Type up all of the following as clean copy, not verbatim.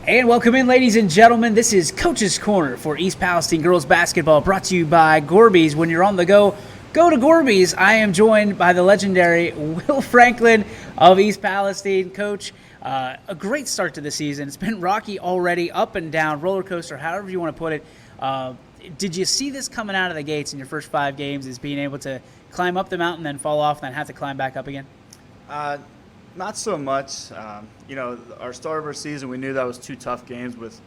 And welcome in, ladies and gentlemen. This is Coach's Corner for East Palestine Girls Basketball, brought to you by Gorby's. When you're on the go, go to Gorby's. I am joined by the legendary Will Franklin of East Palestine. Coach, a great start to the season. It's been rocky already, up and down, roller coaster, however you want to put it. Did you see this coming out of the gates in your first 5 games, is being able to climb up the mountain, then fall off, and then have to climb back up again? Not so much. Our start of our season, we knew that was 2 tough games with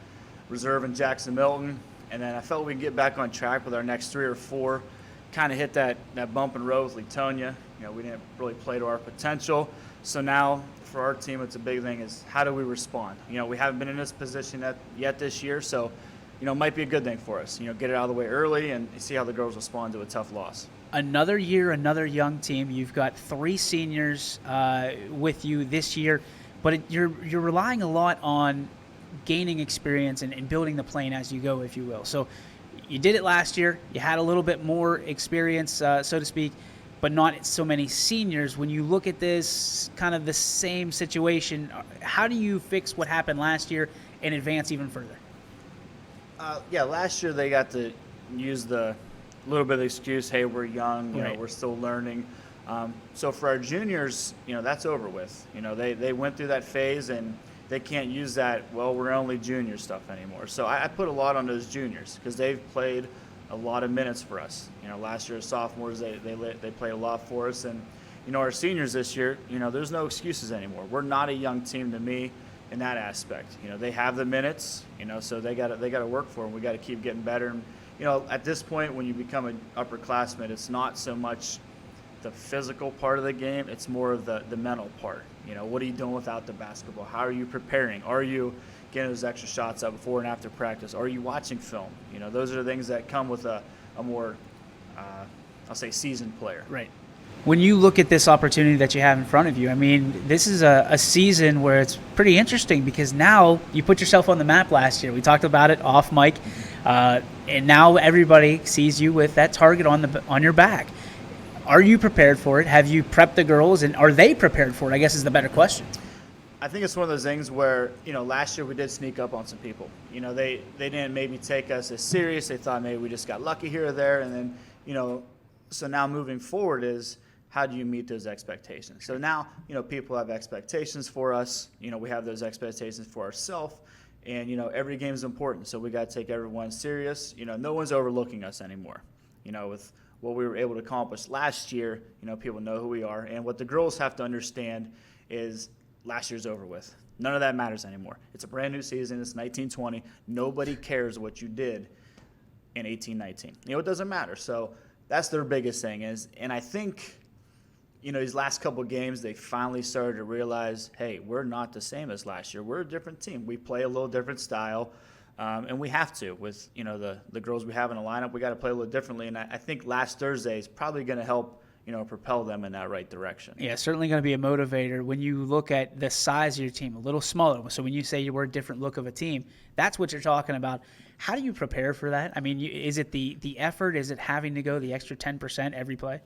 Reserve and Jackson Milton, and then I felt we could get back on track with our next 3 or 4. Kind of hit that bump in the road with Letonia. We didn't really play to our potential. So now for our team, it's a big thing is how do we respond? We haven't been in this position yet this year, so it might be a good thing for us. Get it out of the way early and see how the girls respond to a tough loss. Another year, another young team. You've got 3 seniors with you this year, but you're relying a lot on gaining experience and building the plane as you go, if you will. So you did it last year. You had a little bit more experience, so to speak, but not so many seniors. When you look at this kind of the same situation, how do you fix what happened last year and advance even further? Last year they got to use the little bit of excuse, hey, we're young, Right. we're still learning. So for our juniors, that's over with. They went through that phase and they can't use that, well, we're only junior stuff anymore. So I put a lot on those juniors because they've played a lot of minutes for us. Last year as sophomores, they played a lot for us. And, our seniors this year, there's no excuses anymore. We're not a young team to me in that aspect. They have the minutes, so they got to work for them. We got to keep getting better. And, at this point, when you become an upperclassman, it's not so much the physical part of the game, it's more of the mental part. What are you doing without the basketball? How are you preparing? Are you getting those extra shots up before and after practice? Are you watching film? Those are the things that come with a more, I'll say, seasoned player. Right. When you look at this opportunity that you have in front of you, this is a season where it's pretty interesting because now you put yourself on the map last year. We talked about it off mic, and now everybody sees you with that target on your back. Are you prepared for it? Have you prepped the girls, and are they prepared for it, I guess is the better question. I think it's one of those things where, last year we did sneak up on some people. They didn't maybe take us as serious. They thought maybe we just got lucky here or there. And then, so now moving forward is how do you meet those expectations? So now, people have expectations for us. We have those expectations for ourselves. And, every game is important. So we got to take everyone serious. No one's overlooking us anymore. With what we were able to accomplish last year, people know who we are. And what the girls have to understand is last year's over with. None of that matters anymore. It's a brand new season. It's 1920. Nobody cares what you did in 1819. It doesn't matter. So that's their biggest thing is, and I think, these last couple of games, they finally started to realize, hey, we're not the same as last year. We're a different team. We play a little different style, and we have to. With, the girls we have in the lineup, we got to play a little differently. And I think last Thursday is probably going to help, propel them in that right direction. Yeah, certainly going to be a motivator. When you look at the size of your team, a little smaller, so when you say you were a different look of a team, that's what you're talking about. How do you prepare for that? Is it the effort? Is it having to go the extra 10% every play?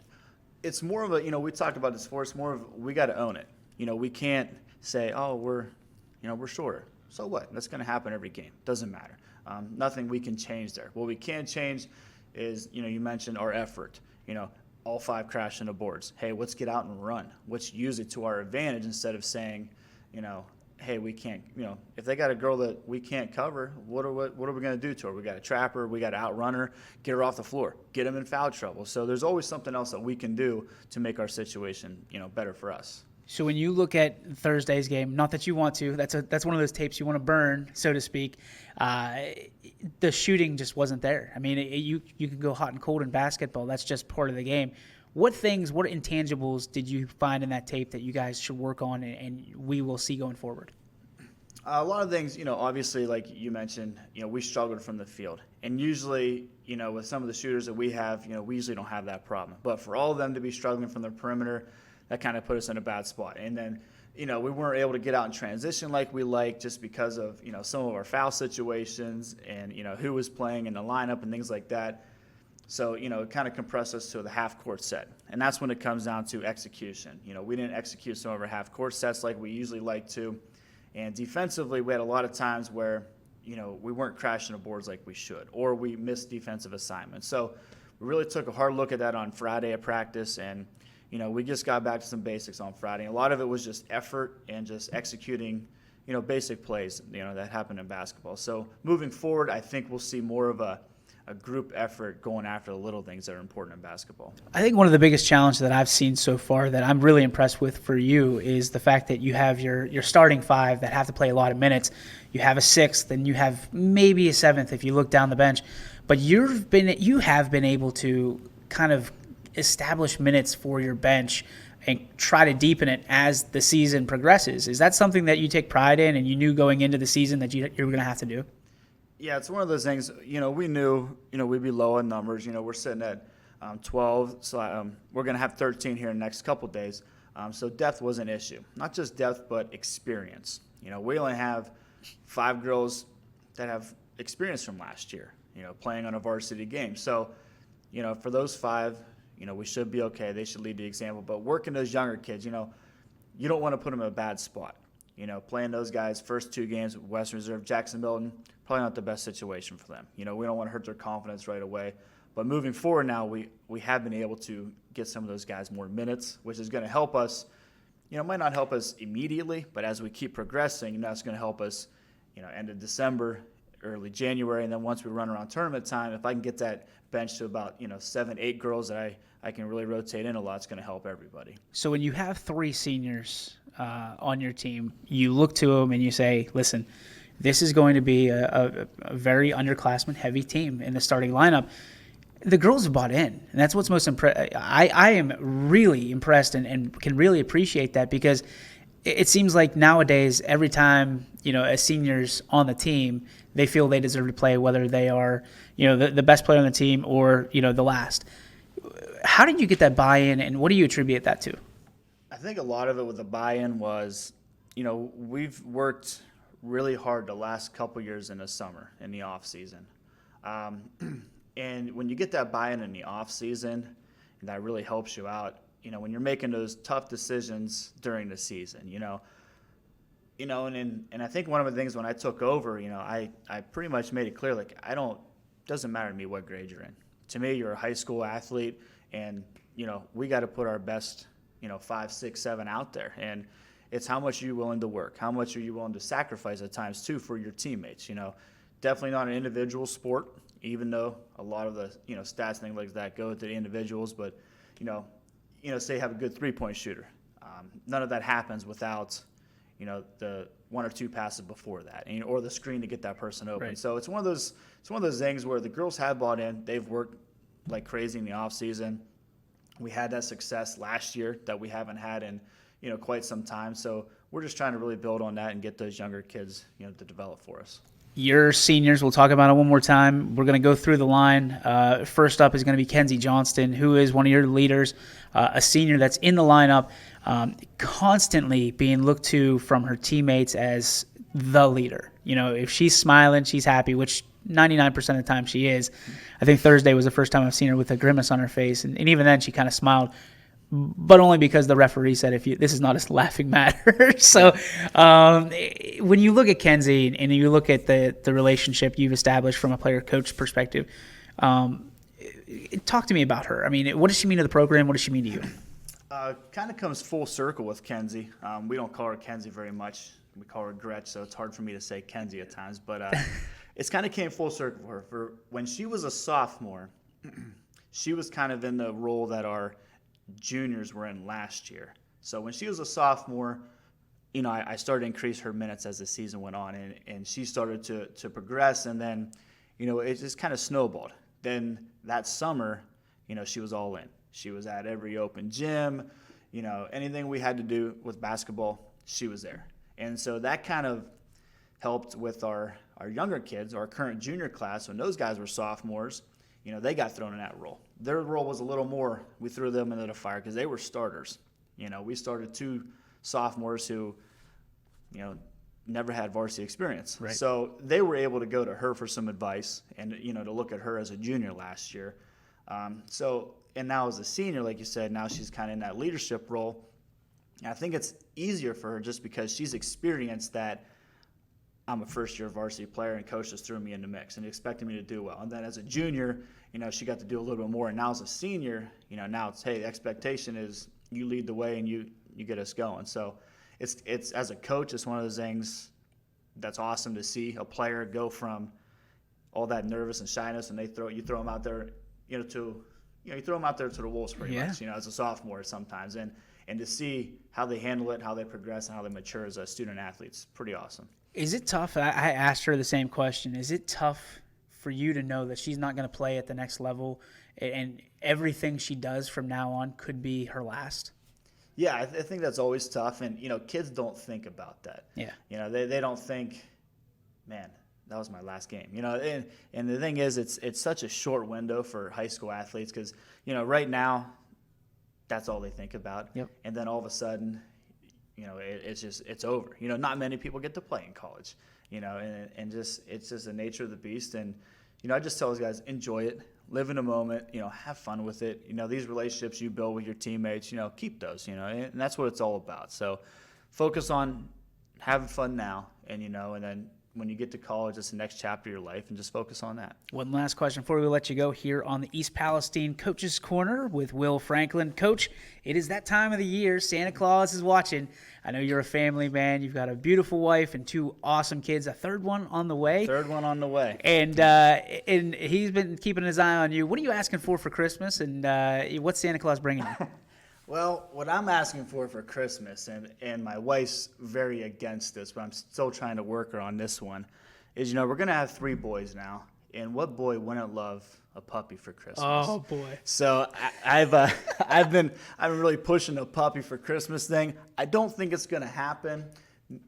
It's more of a, we talked about this before, it's more of we got to own it. We can't say, oh, we're shorter. So what? That's going to happen every game. Doesn't matter. Nothing we can change there. What we can change is, you mentioned our effort. All 5 crashing the boards. Hey, let's get out and run. Let's use it to our advantage instead of saying, hey, we can't, if they got a girl that we can't cover, what are we going to do to her? We got to trap her, we got to outrun her, get her off the floor, get them in foul trouble. So there's always something else that we can do to make our situation, better for us. So when you look at Thursday's game, not that you want to, that's one of those tapes you want to burn, so to speak. The shooting just wasn't there. You can go hot and cold in basketball. That's just part of the game. What intangibles did you find in that tape that you guys should work on and we will see going forward? A lot of things, obviously, like you mentioned, we struggled from the field. And usually, with some of the shooters that we have, we usually don't have that problem. But for all of them to be struggling from the perimeter, that kind of put us in a bad spot. And then, we weren't able to get out in transition like we liked just because of, some of our foul situations and, who was playing in the lineup and things like that. So, it kind of compressed us to the half-court set. And that's when it comes down to execution. We didn't execute some of our half-court sets like we usually like to. And defensively, we had a lot of times where, we weren't crashing the boards like we should, or we missed defensive assignments. So we really took a hard look at that on Friday at practice, and, we just got back to some basics on Friday. A lot of it was just effort and just executing, basic plays, that happen in basketball. So moving forward, I think we'll see more of a group effort going after the little things that are important in basketball. I think one of the biggest challenges that I've seen so far that I'm really impressed with for you is the fact that you have your starting five that have to play a lot of minutes. You have a sixth, and you have maybe a seventh if you look down the bench. But you have been able to kind of establish minutes for your bench and try to deepen it as the season progresses. Is that something that you take pride in, and you knew going into the season that you were going to have to do? Yeah, it's one of those things, we knew, we'd be low in numbers. We're sitting at 12, so we're going to have 13 here in the next couple of days. So depth was an issue. Not just depth, but experience. We only have 5 girls that have experience from last year, playing on a varsity game. So, for those 5, we should be okay. They should lead the example. But working those younger kids, you don't want to put them in a bad spot. Playing those guys first 2 games with Western Reserve, Jackson Milton, probably not the best situation for them. We don't want to hurt their confidence right away. But moving forward now, we have been able to get some of those guys more minutes, which is going to help us. It might not help us immediately, but as we keep progressing, that's going to help us, end of December, early January, and then once we run around tournament time, if I can get that bench to about 7, 8 girls that I can really rotate in a lot, it's going to help everybody. So when you have 3 seniors on your team, you look to them and you say, listen, this is going to be a very underclassmen heavy team in the starting lineup. The girls have bought in, and that's what's most impressive. I am really impressed and can really appreciate that, because it seems like nowadays every time a senior's on the team, they feel they deserve to play, whether they are the best player on the team or the last. How did you get that buy-in, and what do you attribute that to? I think a lot of it with the buy-in was, we've worked really hard the last couple years in the summer, in the off season. And when you get that buy-in in the off season, and that really helps you out, when you're making those tough decisions during the season, and I think one of the things when I took over, I pretty much made it clear, like, doesn't matter to me what grade you're in. To me, you're a high school athlete, and, we got to put our best, 5, 6, 7 out there. And it's how much are you willing to work? How much are you willing to sacrifice at times, too, for your teammates? Definitely not an individual sport, even though a lot of the, stats, things like that go to the individuals. But, say you have a good three-point shooter. None of that happens without, the 1 or 2 passes before that, or the screen to get that person open. Right. So it's one of those things where the girls have bought in. They've worked like crazy in the off season. We had that success last year that we haven't had in quite some time. So we're just trying to really build on that and get those younger kids to develop for us. Your seniors, we'll talk about it one more time. We're going to go through the line. First up is going to be Kenzie Johnston, who is one of your leaders, a senior that's in the lineup, constantly being looked to from her teammates as the leader. If she's smiling, she's happy, which 99% of the time she is. I think Thursday was the first time I've seen her with a grimace on her face, and even then she kind of smiled, but only because the referee said, this is not a laughing matter. So when you look at Kenzie and you look at the relationship you've established from a player-coach perspective, talk to me about her. I mean, what does she mean to the program? What does she mean to you? Kind of comes full circle with Kenzie. We don't call her Kenzie very much. We call her Gretch, so it's hard for me to say Kenzie at times. But it's kind of came full circle for her. For when she was a sophomore, she was kind of in the role that our juniors were in last year. So when she was a sophomore, I started to increase her minutes as the season went on, and she started to progress, and then, it just kind of snowballed. Then that summer, she was all in. She was at every open gym, anything we had to do with basketball, she was there. And so that kind of helped with our younger kids, our current junior class. When those guys were sophomores, they got thrown in that role. Their role was a little more, we threw them into the fire because they were starters. We started 2 sophomores who, never had varsity experience. Right. So they were able to go to her for some advice and, to look at her as a junior last year. And now as a senior, like you said, now she's kind of in that leadership role. And I think it's easier for her just because she's experienced that I'm a first-year varsity player and coach just threw me in the mix and expected me to do well. And then as a junior, she got to do a little bit more. And now as a senior, now it's, hey, the expectation is you lead the way and you get us going. So it's as a coach, it's one of those things that's awesome to see a player go from all that nervous and shyness, and you throw them out there, you throw them out there to the wolves pretty much, as a sophomore sometimes. And to see how they handle it, how they progress, and how they mature as a student athlete, it's pretty awesome. Is it tough? I asked her the same question. Is it tough for you to know that she's not going to play at the next level and everything she does from now on could be her last? Yeah, I think that's always tough. And, kids don't think about that. Yeah. They don't think, man, that was my last game. And the thing is, it's such a short window for high school athletes because, right now, that's all they think about. Yep. And then all of a sudden, it's over. Not many people get to play in college, and it's just the nature of the beast. And, I just tell those guys, enjoy it, live in a moment, have fun with it. These relationships you build with your teammates, keep those, and that's what it's all about. So focus on having fun now and then when you get to college, it's the next chapter of your life, and just focus on that. One last question before we let you go here on the East Palestine Coaches Corner with Will Franklin. Coach, it is that time of the year. Santa Claus is watching. I know you're a family man. You've got a beautiful wife and 2 awesome kids, a third one on the way. And he's been keeping his eye on you. What are you asking for Christmas, and what's Santa Claus bringing you? Well, what I'm asking for Christmas, and my wife's very against this, but I'm still trying to work her on this one, is, we're going to have 3 boys now, and what boy wouldn't love a puppy for Christmas? Oh, boy. So I've been really pushing the puppy for Christmas thing. I don't think it's going to happen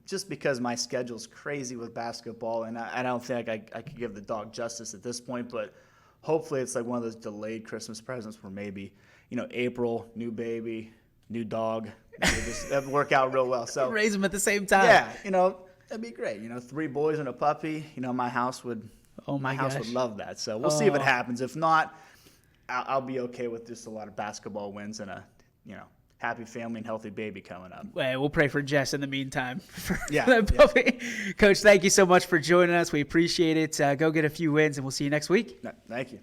just because my schedule's crazy with basketball, and I don't think I could give the dog justice at this point, but hopefully it's like one of those delayed Christmas presents where maybe – April, new baby, new dog. That'd work out real well. So raise them at the same time. Yeah, that'd be great. 3 boys and a puppy. My house would. Oh my house would love that. So we'll see if it happens. If not, I'll be okay with just a lot of basketball wins and a happy family and healthy baby coming up. Well, we'll pray for Jess in the meantime. For yeah, that puppy. Coach, thank you so much for joining us. We appreciate it. Go get a few wins, and we'll see you next week. No, thank you.